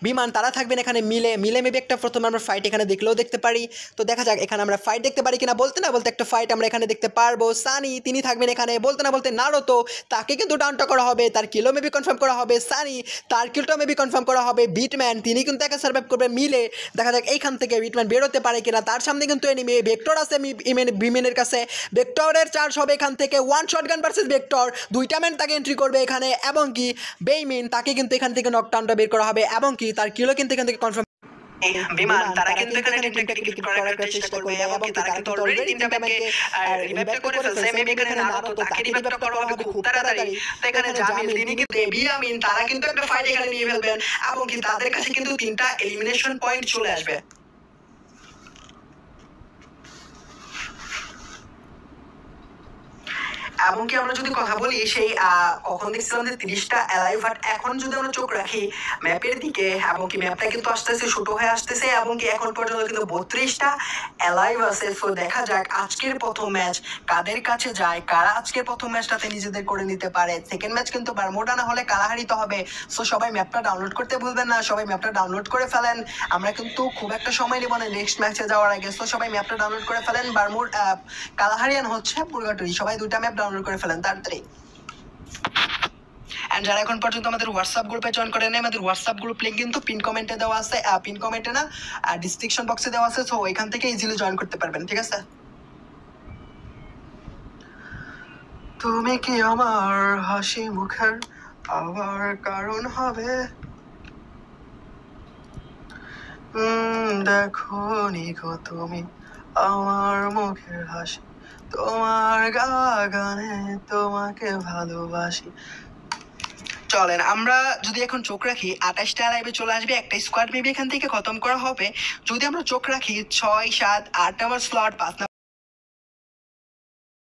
বিমান তারা থাকবেন এখানে মিলে মেবি একটা প্রথমে আমরা ফাইট এখানে দেখলেও দেখতে পারি। তো দেখা যাক এখানে আমরা ফাইট দেখতে পারি কিনা। বলতে না বলতে একটা ফাইট আমরা এখানে দেখতে পারবো। সানি তিনি থাকবেন এখানে। বলতে না বলতে নারুতো তাকে কিন্তু ডাউনটা করা হবে, তার কিলো মেবি কনফার্ম করা হবে। সানি তার কিলটা মেবি কনফার্ম করা হবে। বিটম্যান তিনি কিন্তু একা সার্ভাইভ করবে মিলে। দেখা যাক এইখান থেকে বিটম্যান বেরোতে পারে কিনা। তার সামনে কিন্তু এনিমি ভেক্টর আছে বিমেনের কাছে। ভেক্টরের চার্জ হবে এখান থেকে ওয়ান শটগান ভার্সেস ভেক্টর। দুইটা ম্যান তাকে এন্ট্রি করবে এখানে এবং কি বেইমিন তাকে কিন্তু এখান থেকে নকডাউনটা বের করা হবে এবং কি তার কিলো কিন্তু এখান থেকে কনফার্ম। বিমান তারা কিন্তু এখানে টিমটাকে ডিফিট করার একটা চেষ্টা করবে এবং কি তারা কিন্তু অলরেডি তিনটা ম্যানকে রিভাইভ করে ফেলছে। মেবি এখানে নারুতো তাকে রিভাইভ করা হবে খুব তাড়াতাড়ি। তো এখানে জামিল তিনি কিন্তু বিয়ামিন তারা কিন্তু একটা ফাইট এখানে নিয়ে ফেলবেন এবং কি তাদের কাছে কিন্তু তিনটা এলিমিনেশন পয়েন্ট চলে আসবে। এমনকি আমরা যদি কথা বলি সেই কখন দেখছিলাম যে 30টা অ্যালাইভ, বাট এখন যদি আমরা চোখ রাখি ম্যাপের দিকে এবং কি ম্যাপটা কিন্তু আস্তে আস্তে ছোট হয়ে আসতেছে এবং কি এখন পর্যন্ত কিন্তু 32টা অ্যালাইভ আছে। সো দেখা যাক আজকের প্রথম ম্যাচ কাদের কাছে যায়, কারা আজকের প্রথম ম্যাচটাতে নিজেদের করে নিতে পারে। সেকেন্ড ম্যাচ কিন্তু বারমুডা না হলে কালাহারি তো হবে। সো সবাই ম্যাপটা ডাউনলোড করতে ভুলবেন না, সবাই ম্যাপটা ডাউনলোড করে ফেলেন। আমরা কিন্তু খুব একটা সময় নেব না নেক্সট ম্যাচে যাওয়ার আগে। সো সবাই ম্যাপটা ডাউনলোড করে ফেলেন। কালাহারিয়ান হচ্ছে পুরগাটুরি, সবাই দুইটা ম্যাপ ডাউনলোড করে ফেলেন তাড়াতাড়ি। এন্ড যারা এখন পর্যন্ত আমাদের হোয়াটসঅ্যাপ গ্রুপে জয়েন করে নেই, আমাদের হোয়াটসঅ্যাপ গ্রুপ লিংক কিন্তু পিন কমেন্টে দেওয়া আছে, পিন কমেন্টে না ডিসক্রিপশন বক্সে দেওয়া আছে। সো এখান থেকে ইজিলি জয়েন করতে পারবেন, ঠিক আছে। তুমি কি আমার হাসি মুখের আবার কারণ হবে, দেখো নি গো তুমি আমার মুখের হাসি, তোমার গানে তোমাকে ভালোবাসি। চলেন আমরা যদি এখন চোখ রাখি 28টা লাইভে চলে আসবে, একটা স্কোয়াড মেবি এখান থেকে খতম করা হবে। যদি আমরা চোখ রাখি 6, 7, 8 নাম্বার স্লট, 5